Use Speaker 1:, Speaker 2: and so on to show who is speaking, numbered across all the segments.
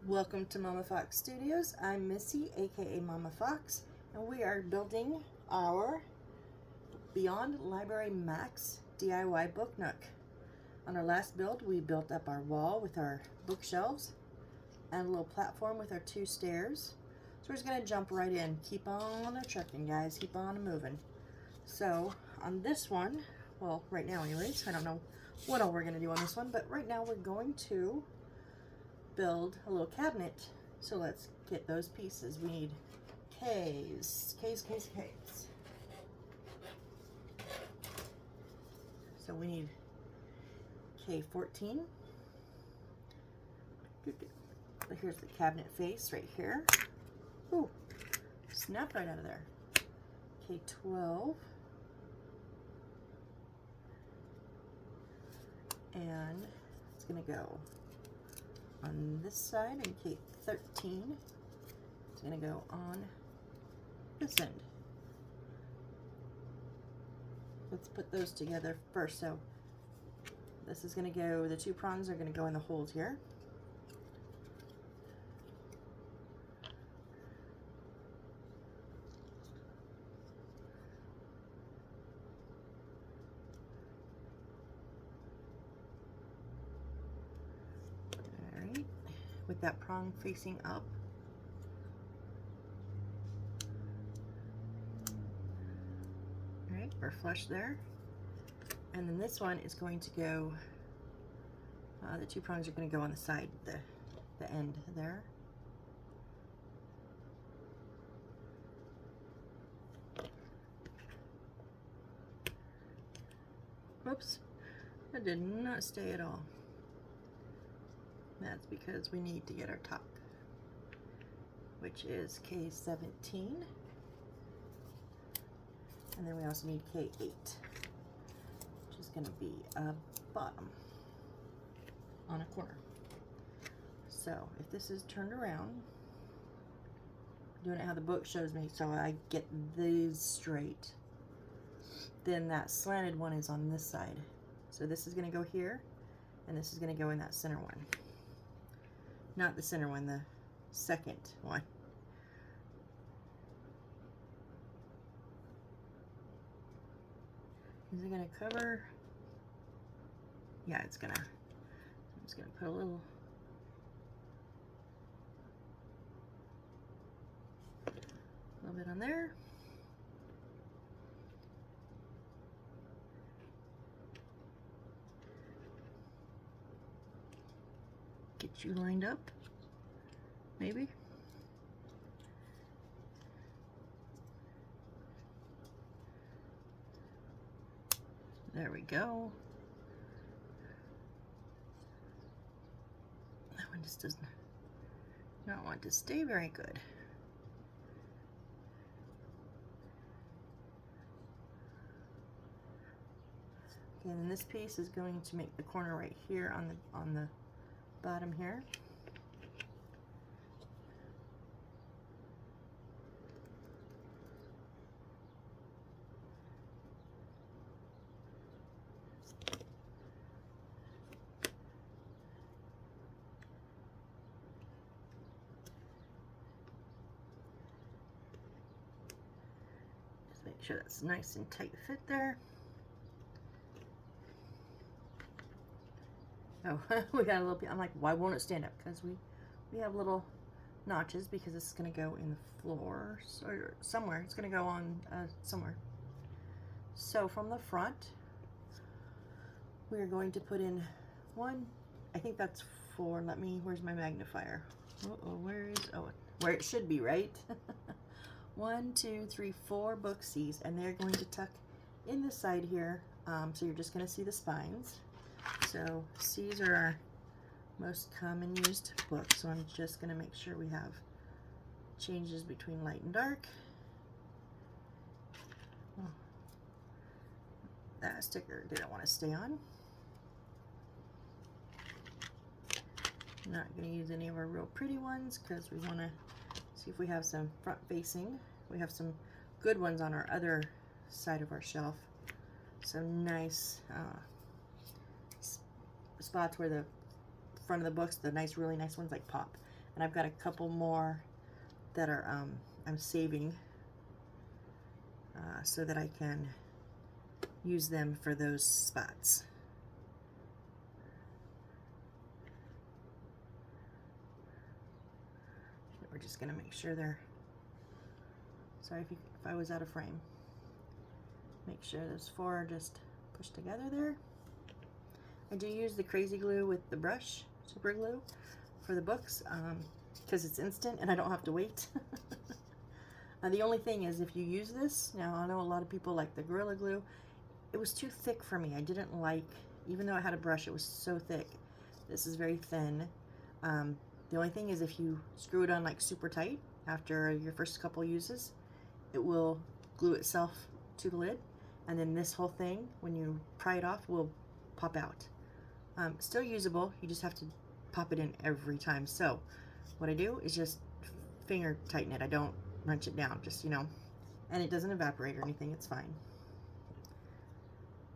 Speaker 1: Welcome to Mama Fox Studios. I'm Missy, aka Mama Fox, and we are building our Beyond Library Max DIY book nook. On our last build, we built up our wall with our bookshelves and a little platform with our 2 stairs. So we're just going to jump right in. Keep on trucking, guys. Keep on moving. So on this one, well, right now anyways, I don't know what all we're going to do on this one, but right now we're going to build a little cabinet. So let's get those pieces. We need K's. So we need K14. Here's the cabinet face right here. Ooh, snapped right out of there. K12. And it's gonna go on this side, and K13 is going to go on this end. Let's put those together first. So this is going to go, the 2 prongs are going to go in the holes here. With that prong facing up. Alright, we're flush there. And then this one is going to go, the 2 prongs are going to go on the side, the end there. Whoops, that did not stay at all. That's because we need to get our top, which is K17. And then we also need K8, which is going to be a bottom on a corner. So if this is turned around, doing it how the book shows me, so I get these straight, then that slanted one is on this side. So this is going to go here, and this is going to go in that center one. Not the center one, the second one. Is it gonna cover? Yeah, it's gonna. I'm just gonna put a little bit on there. Get you lined up, maybe. There we go. That one just does not want to stay very good. Okay, and this piece is going to make the corner right here on the bottom here. Just make sure that's nice and tight fit there. Oh, we got a little bit. I'm like, why won't it stand up? Because we have little notches, because this is going to go in the floor or somewhere. It's going to go on somewhere. So from the front, we are going to put in 1. I think that's 4. Where's my magnifier? Where it should be, right? 1, 2, 3, 4 book C's, and they're going to tuck in the side here. So you're just going to see the spines. So C's are our most common used books, so I'm just going to make sure we have changes between light and dark. Oh, that sticker didn't want to stay on. Not going to use any of our real pretty ones, because we want to see if we have some front facing. We have some good ones on our other side of our shelf. Some nice spots where the front of the books, the really nice ones like pop. And I've got a couple more that are I'm saving so that I can use them for those spots. We're just going to make sure they're, sorry if I was out of frame. Make sure those 4 are just pushed together there. I do use the Crazy Glue with the brush, super glue, for the books because it's instant and I don't have to wait. The only thing is if you use this, now I know a lot of people like the Gorilla Glue, it was too thick for me. I didn't like, even though I had a brush, it was so thick. This is very thin. The only thing is if you screw it on like super tight after your first couple uses, it will glue itself to the lid, and then this whole thing, when you pry it off, will pop out. Still usable, you just have to pop it in every time. So what I do is just finger tighten it. I don't wrench it down, just, you know, and it doesn't evaporate or anything, it's fine.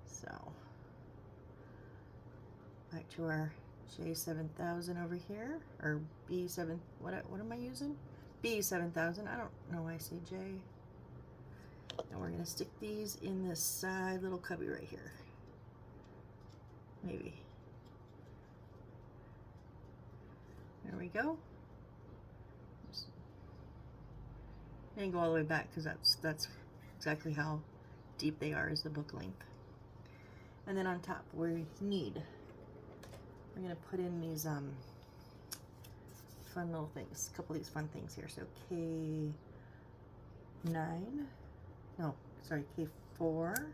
Speaker 1: So back to our J7000 over here, or B7, what am I using? B7000, I don't know why I say J. And we're gonna stick these in this side little cubby right here. Maybe. There we go. And go all the way back because that's exactly how deep they are, is the book length. And then on top we need, we're gonna put in these fun little things, a couple of these fun things here. So K9, no, sorry, K4,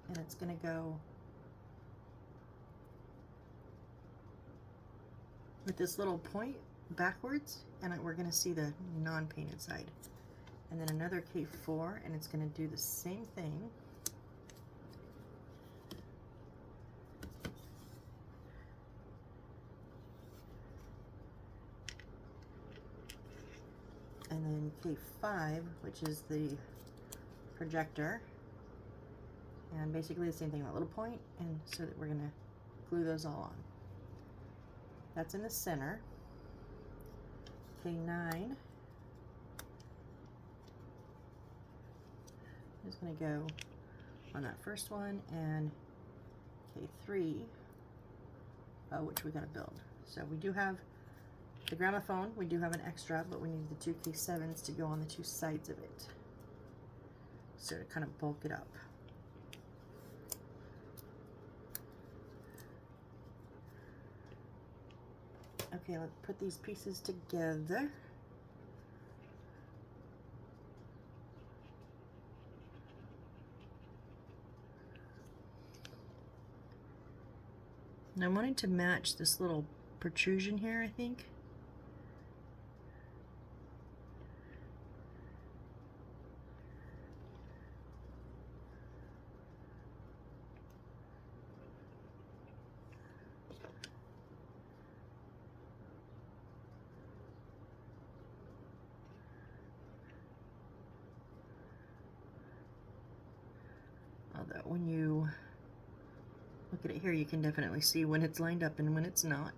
Speaker 1: and it's gonna go with this little point backwards, and we're gonna see the non-painted side. And then another K4, and it's gonna do the same thing. And then K5, which is the projector, and basically the same thing, that little point, and so that we're gonna glue those all on. That's in the center. K9 is gonna go on that first one, and K3, which we gotta build. So we do have the gramophone, we do have an extra, but we need the 2 K7s to go on the 2 sides of it. So to kind of bulk it up. Okay, let's put these pieces together. And I wanted to match this little protrusion here, I think. Although when you look at it here, you can definitely see when it's lined up and when it's not.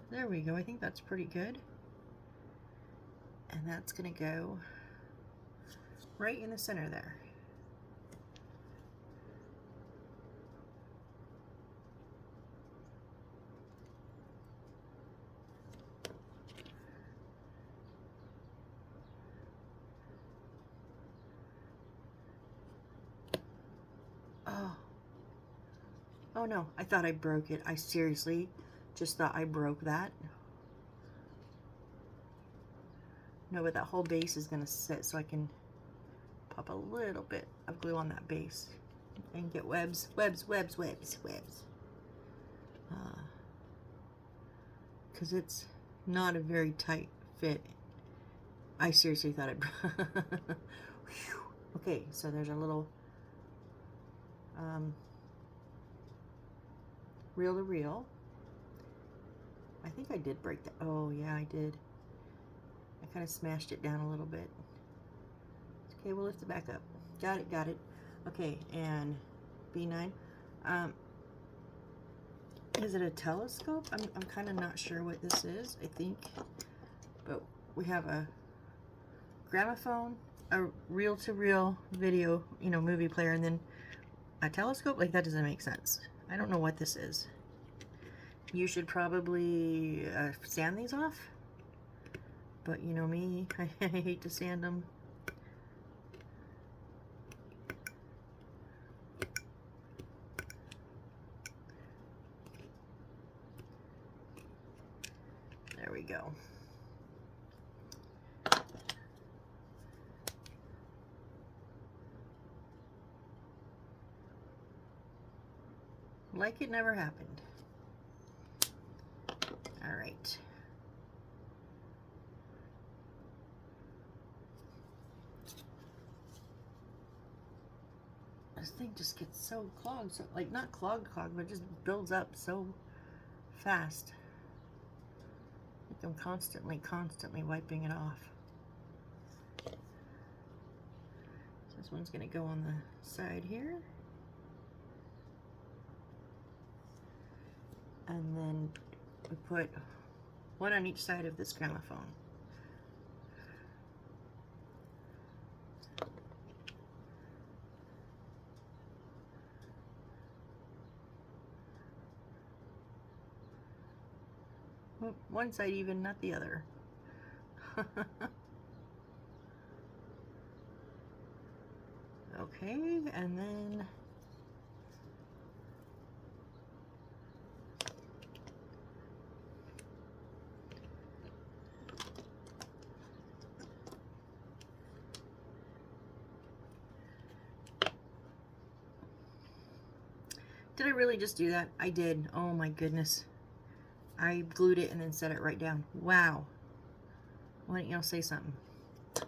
Speaker 1: There we go, I think that's pretty good. And that's gonna go right in the center there. Oh no, I thought I broke it. I seriously just thought I broke that. No, but that whole base is gonna sit, so I can pop a little bit of glue on that base and get webs. Because it's not a very tight fit. I seriously thought I broke. Okay, so there's a little reel to reel. I think I did break that. Oh yeah, I did. I kind of smashed it down a little bit. Okay, we'll lift it back up. Got it. Okay, and B9. Is it a telescope? I'm kind of not sure what this is, I think. But we have a gramophone, a reel-to-reel video, movie player, and then a telescope? Like, that doesn't make sense. I don't know what this is. You should probably sand these off. But you know me, I hate to sand them. There we go. Like it never happened. All right. This thing just gets so clogged, so, like, not clogged, but it just builds up so fast. Like I'm constantly wiping it off. So this one's gonna go on the side here. And then we put one on each side of this gramophone. One side even, not the other. Okay, and then did I really just do that? I did. Oh my goodness. I glued it and then set it right down. Wow. Why don't y'all say something? Now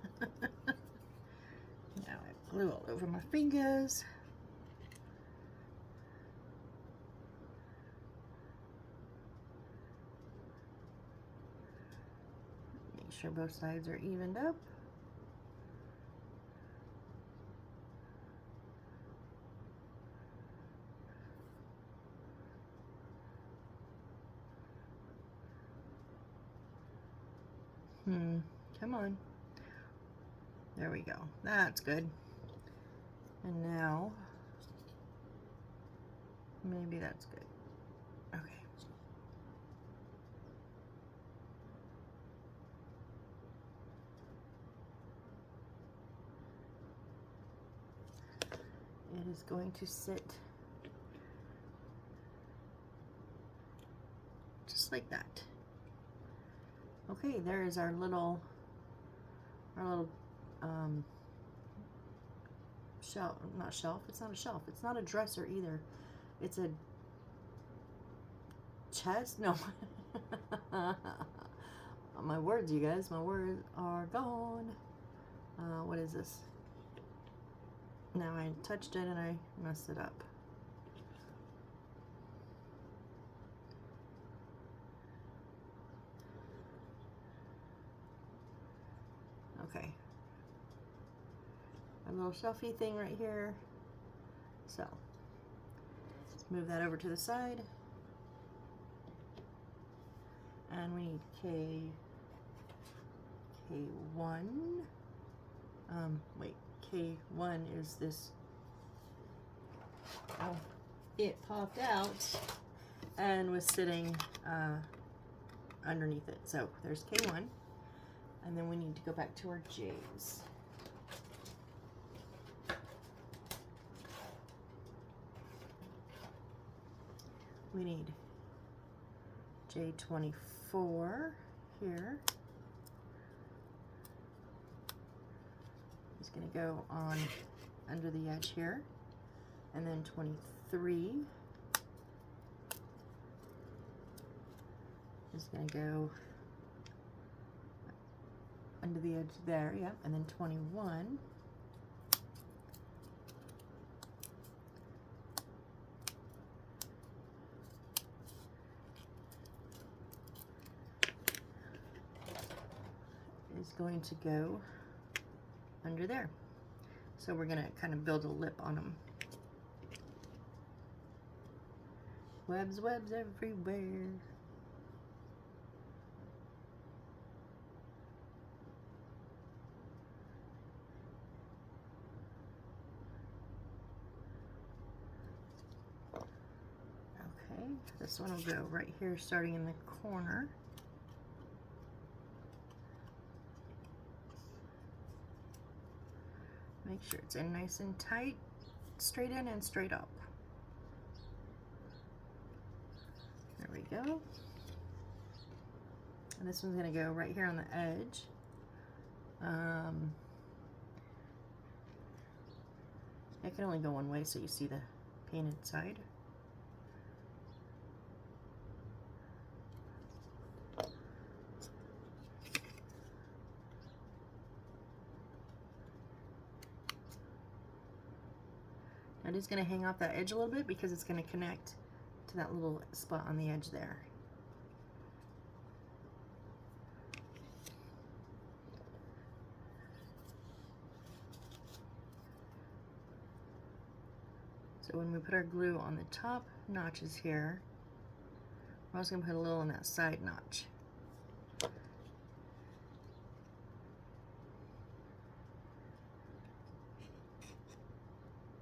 Speaker 1: I glue all over my fingers. Make sure both sides are evened up. Come on. There we go. That's good. And now, maybe that's good. Okay. It is going to sit just like that. Okay, there is our little shelf, not shelf, it's not a shelf, it's not a dresser either, it's a chest, no. My words, you guys, my words are gone. What is this? Now I touched it and I messed it up. Okay. A little shelfie thing right here. So, let's move that over to the side. And we need K1. Wait, K1 is this. Oh, it popped out and was sitting underneath it. So there's K1. And then we need to go back to our J's. We need J24 here. It's going to go on under the edge here. And then 23 is going to go under the edge there, yeah, and then 21 is going to go under there. So we're gonna kind of build a lip on them. Webs, webs everywhere. Okay, this one will go right here, starting in the corner. Make sure it's in nice and tight, straight in and straight up. There we go. And this one's gonna go right here on the edge. It can only go one way, so you see the painted side. I'm just going to hang off that edge a little bit because it's going to connect to that little spot on the edge there. So when we put our glue on the top notches here, we're also going to put a little on that side notch.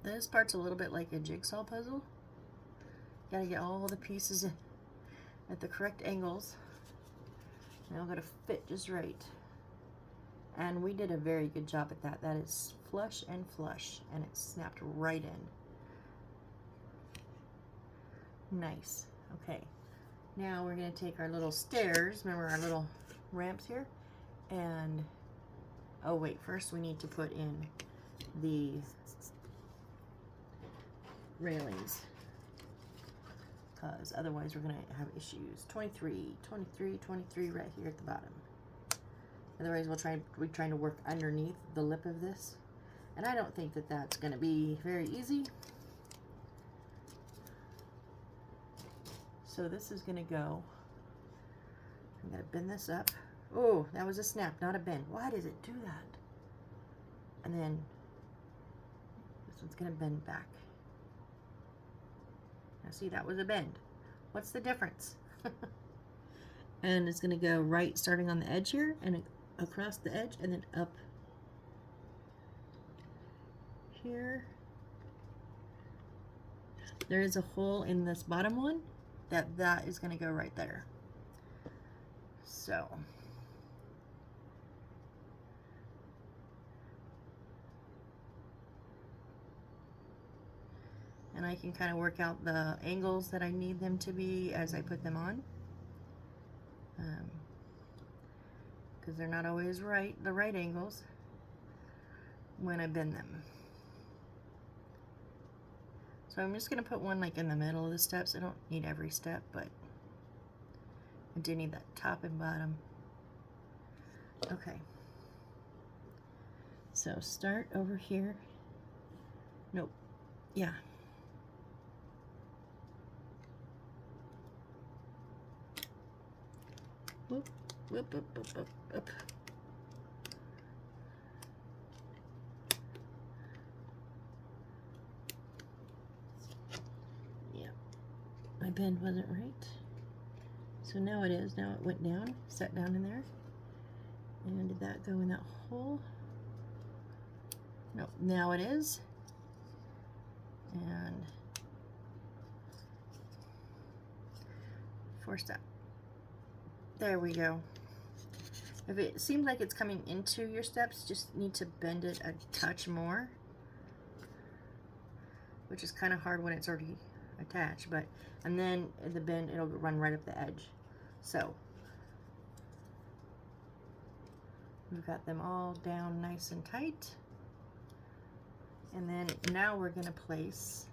Speaker 1: This part's a little bit like a jigsaw puzzle. Gotta get all the pieces in at the correct angles. They all gotta fit just right. And we did a very good job at that. That is flush, and it snapped right in. Nice. Okay. Now we're gonna take our little stairs, remember our little ramps here, and oh wait, first we need to put in the railings, because otherwise we're going to have issues. 23, 23, 23 right here at the bottom. Otherwise we're trying to work underneath the lip of this, and I don't think that that's going to be very easy. So this is going to go, I'm going to bend this up. Oh, that was a snap, not a bend. Why does it do that? And then this one's going to bend back. Now see, that was a bend. What's the difference? And it's going to go right starting on the edge here and across the edge and then up here. There is a hole in this bottom one that is going to go right there. So and I can kind of work out the angles that I need them to be as I put them on, because they're not always the right angles when I bend them. So I'm just going to put one like in the middle of the steps. I don't need every step, but I do need that top and bottom. Okay, so start over here. Nope. Yeah. Whoop, whoop, whoop, whoop, whoop, whoop. Yeah, my bend wasn't right. So now it is. Now it went down, sat down in there. And did that go in that hole? No, now it is. And force that. There we go. If it seems like it's coming into your steps, just need to bend it a touch more, which is kind of hard when it's already attached, but and then the bend, it'll run right up the edge. So we've got them all down nice and tight, and then now we're going to place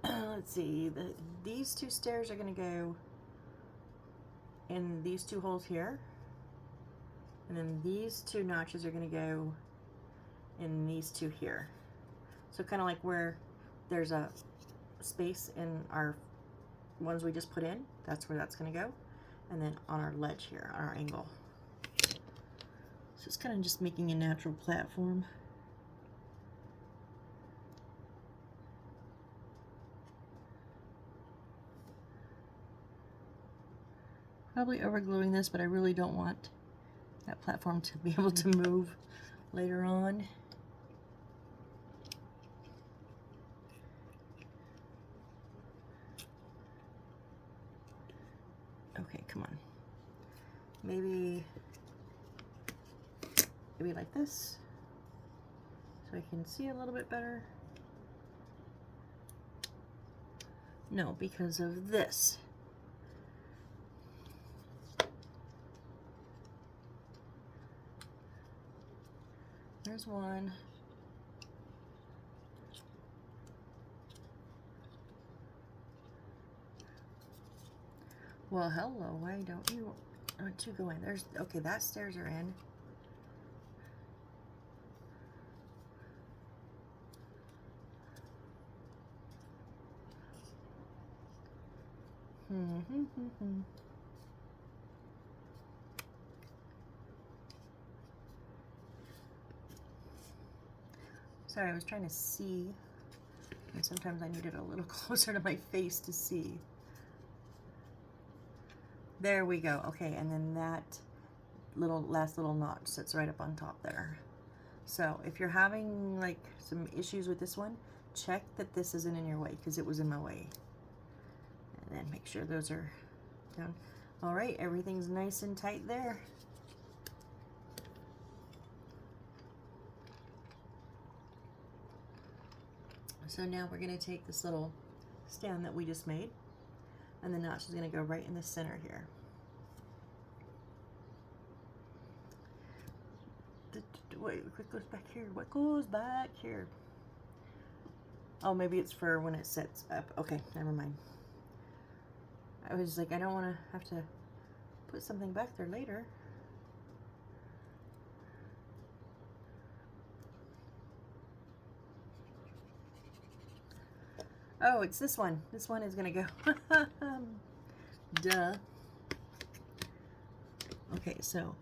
Speaker 1: let's see, these two stairs are going to go in these two holes here, and then these two notches are going to go in these two here. So kind of like where there's a space in our ones we just put in, that's where that's going to go, and then on our ledge here, on our angle. So it's kind of just making a natural platform. Probably overgluing this, but I really don't want that platform to be able to move later on. Okay, come on. Maybe like this, so I can see a little bit better. No, because of this. There's one. Well, hello, why don't you go in? There's, okay, that stairs are in. Sorry, I was trying to see, and sometimes I need it a little closer to my face to see. There we go. Okay, and then that last little notch sits right up on top there. So if you're having like some issues with this one, check that this isn't in your way, because it was in my way. And then make sure those are down. All right, everything's nice and tight there. So now we're going to take this little stand that we just made, and the notch is going to go right in the center here. Wait, what goes back here? What goes back here? Oh, maybe it's for when it sets up. Okay, never mind. I was like, I don't want to have to put something back there later. Oh, it's this one. This one is going to go. Duh. Okay, so.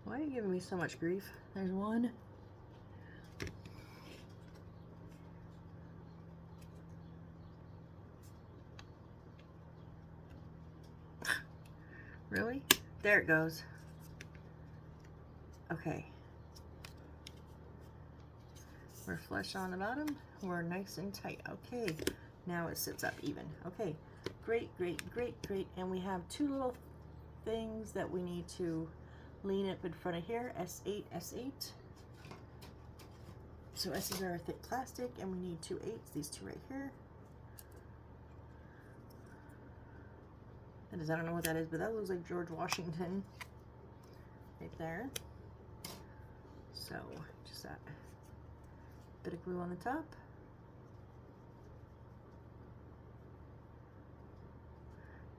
Speaker 1: Why are you giving me so much grief? There's one. Really? There it goes. Okay. We're flush on the bottom. We're nice and tight. Okay. Now it sits up even. Okay. Great, great, great, great. And we have two little things that we need to lean up in front of here. S8, S8. So S's are thick plastic, and we need 2 8s. These two right here. That is, I don't know what that is, but that looks like George Washington right there. So just that bit of glue on the top.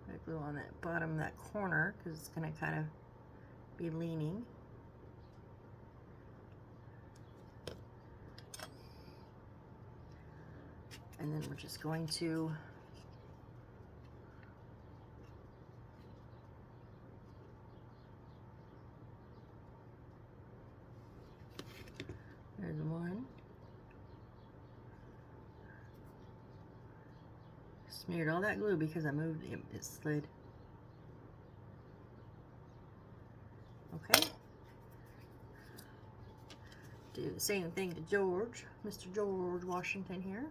Speaker 1: Bit of glue on that bottom, that corner, because it's going to kind of be leaning. And then we're just going to there's one. Smeared all that glue because I moved it, it slid. Okay. Do the same thing to George, Mr. George Washington here.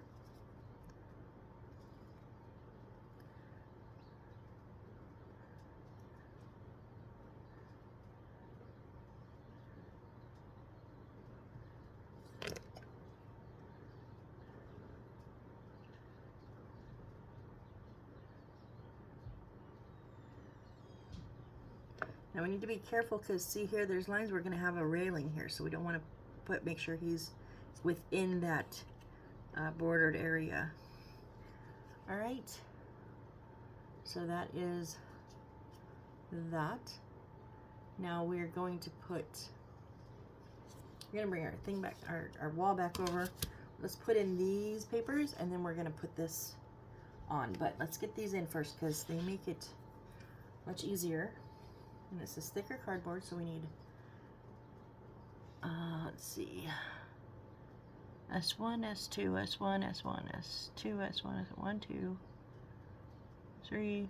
Speaker 1: Now we need to be careful because see here, there's lines. We're going to have a railing here, so we don't want to make sure he's within that bordered area. All right. So that is that. Now we're going to we're going to bring our thing back, our wall back over. Let's put in these papers, and then we're going to put this on. But let's get these in first because they make it much easier. And this is thicker cardboard, so we need, let's see, S1, S2, S1, S1, S2, S1, S1, 2, 3,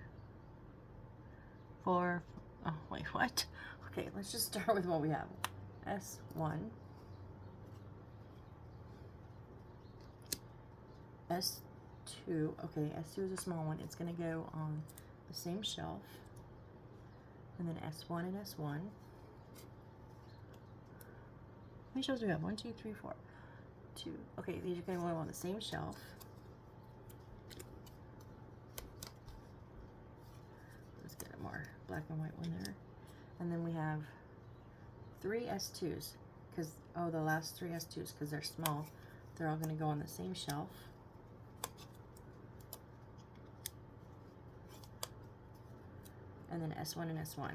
Speaker 1: 4. Oh, wait, what? Okay, let's just start with what we have. S1, S2. Okay, S2 is a small one. It's going to go on the same shelf. And then S1 and S1. How many shelves do we have? 1, 2, 3, 4. 2. Okay, these are going to go on the same shelf. Let's get a more black and white one there. And then we have 3 S2s. Because, oh, the last 3 S2s, because they're small. They're all going to go on the same shelf. And then S1 and S1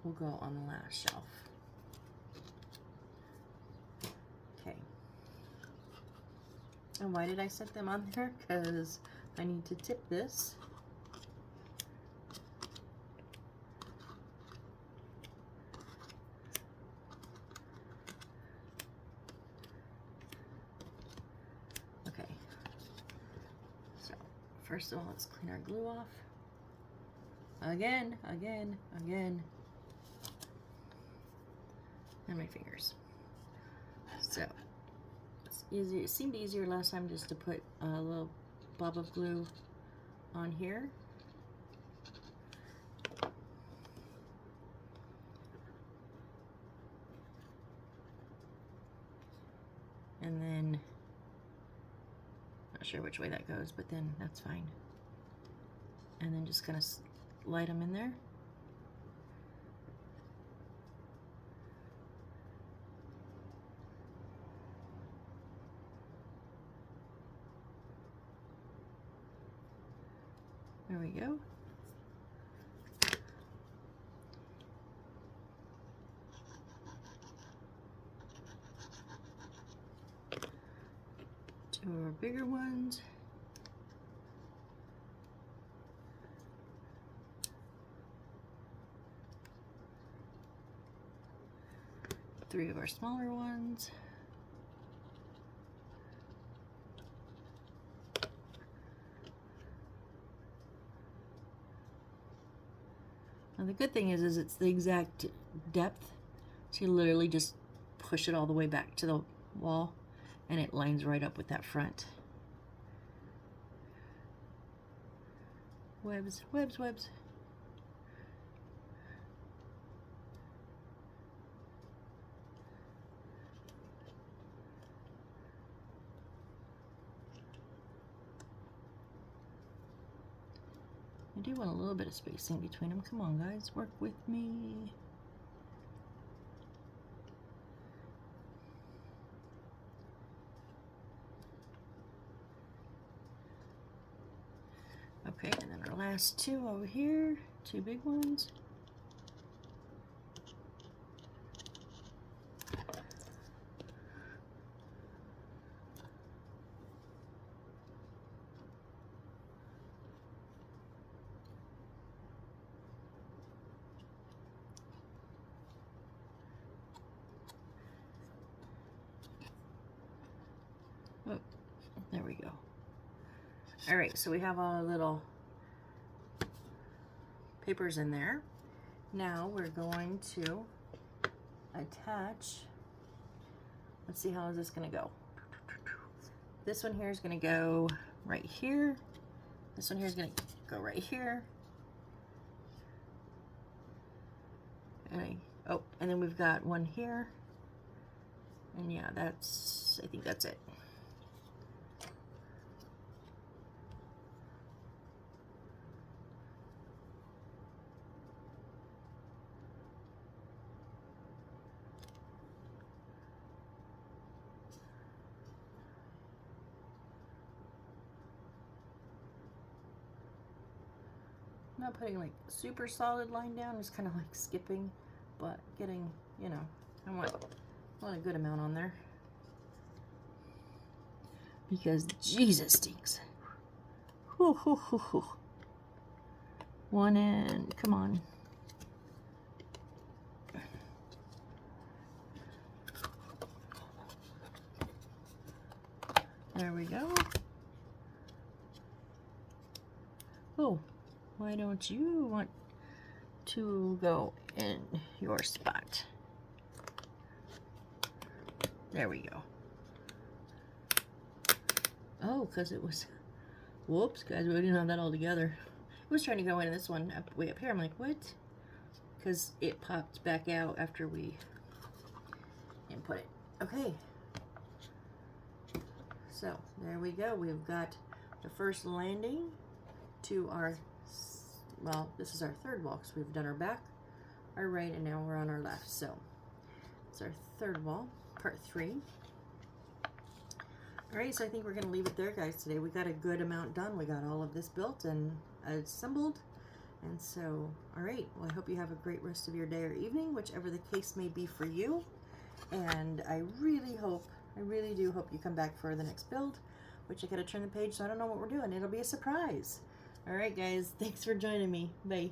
Speaker 1: will go on the last shelf. Okay. And why did I set them on there? Because I need to tip this. Okay. So, first of all, let's clean our glue off. Again. And my fingers. So, it's easy. It seemed easier last time just to put a little blob of glue on here. And then, not sure which way that goes, but then that's fine. And then just kind of slide them in there. There we go. Two of our bigger ones. Three of our smaller ones. Now the good thing is it's the exact depth. So you literally just push it all the way back to the wall and it lines right up with that front. Webs, webs, webs. I do want a little bit of spacing between them. Come on, guys, work with me. Okay, and then our last two over here, two big ones. Oh, there we go. All right, so we have our little papers in there. Now we're going to attach, let's see, how is this going to go? This one here is going to go right here. This one here is going to go right here. And then we've got one here. And yeah, I think that's it. I'm not putting like super solid line down, just kind of like skipping, but getting, you know, I want a good amount on there. because Jesus stinks. Whew, whew, whew, whew. One end, come on. There we go. Oh, why don't you want to go in your spot? There we go. Oh, because it was, whoops, guys, we didn't have that all together. I was trying to go in this one way up here. I'm like, what? Because it popped back out after we input it. Okay. So, there we go. We've got the first landing to our, well, this is our third wall because we've done our back, our right, and now we're on our left. So, it's our third wall, part 3. Alright, so I think we're going to leave it there, guys, today. We got a good amount done. We got all of this built and assembled. And so, alright, well, I hope you have a great rest of your day or evening, whichever the case may be for you. And I really do hope you come back for the next build, which I got to turn the page, so I don't know what we're doing. It'll be a surprise. Alright, guys, thanks for joining me. Bye.